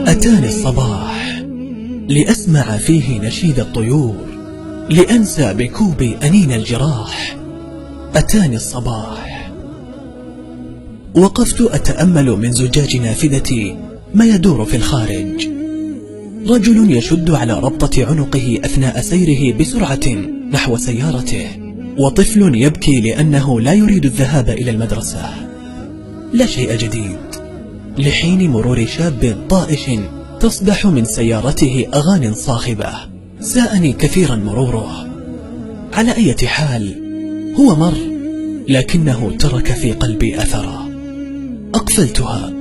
أتاني الصباح لأسمع فيه نشيد الطيور، لأنسى بكوبي أنين الجراح. أتاني الصباح، وقفت أتأمل من زجاج نافذتي ما يدور في الخارج. رجل يشد على ربطة عنقه أثناء سيره بسرعة نحو سيارته، وطفل يبكي لأنه لا يريد الذهاب إلى المدرسة. لا شيء جديد، لحين مرور شاب طائش تصدح من سيارته أغاني صاخبة ساءني كثيرا مروره. على أي حال هو مر، لكنه ترك في قلبي أثرا. أقفلتها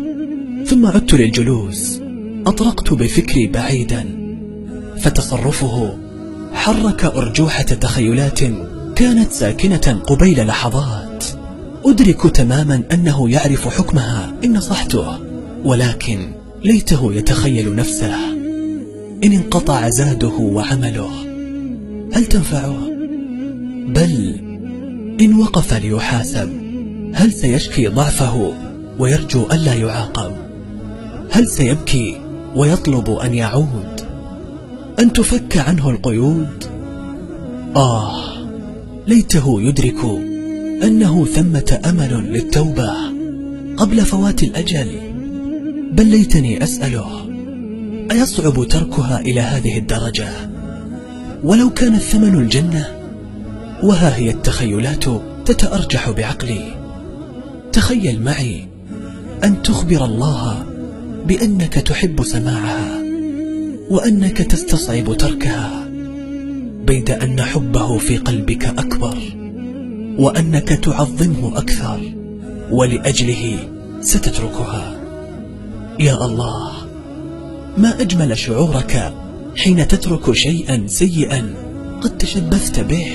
ثم عدت للجلوس. أطرقت بفكري بعيدا، فتصرفه حرك أرجوحة تخيلات كانت ساكنة قبيل لحظات. أدرك تماما أنه يعرف حكمها إن نصحته، ولكن ليته يتخيل نفسه. إن انقطع زاده وعمله هل تنفعه؟ بل إن وقف ليحاسب هل سيشكي ضعفه ويرجو ألا يعاقب؟ هل سيبكي ويطلب أن يعود؟ أن تفك عنه القيود؟ ليته يدرك أنه ثمة أمل للتوبة قبل فوات الأجل. بل ليتني أسأله أيصعب تركها إلى هذه الدرجة؟ ولو كان الثمن الجنة؟ وها هي التخيلات تتأرجح بعقلي. تخيل معي أن تخبر الله بأنك تحب سماعها، وأنك تستصعب تركها، بيد أن حبه في قلبك أكبر، وأنك تعظمه أكثر، ولأجله ستتركها. يا الله، ما أجمل شعورك حين تترك شيئا سيئا قد تشبثت به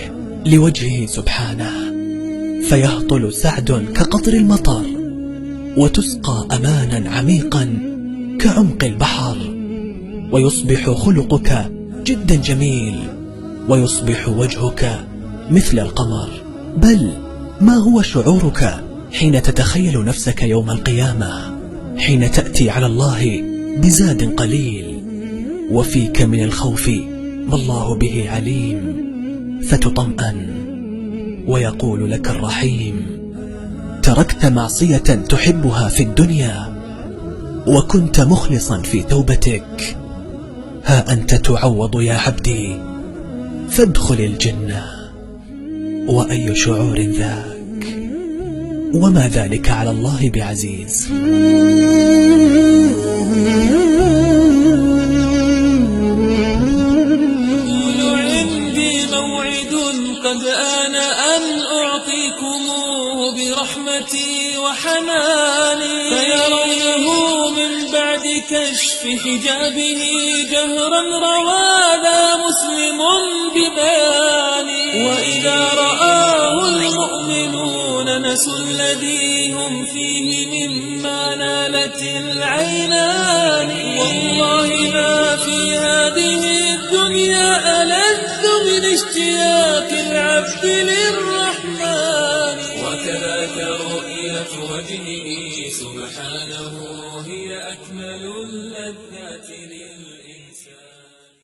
لوجهه سبحانه، فيهطل سعد كقطر المطر، وتسقى أمانا عميقا كعمق البحر، ويصبح خلقك جدا جميل، ويصبح وجهك مثل القمر. بل ما هو شعورك حين تتخيل نفسك يوم القيامة، حين تأتي على الله بزاد قليل، وفيك من الخوف ما الله به عليم، فتطمئن ويقول لك الرحيم: تركت معصية تحبها في الدنيا وكنت مخلصا في توبتك، ها أنت تعوض يا عبدي، فادخل الجنة. وأي شعور ذاك، وما ذلك على الله بعزيز. عندي موعد قد آن أن أعطيكموه برحمتي وحناني، فيرونه من بعد كشف حجابه جهرا روانا مسلم ببياني. وإذا رآه المؤمنون نسوا الذي هم فيه مما نالت العينان. والله ما في هذه الدنيا ألذ من اشتياق العبد للرحمن، وكذاك رؤية وجهه سبحانه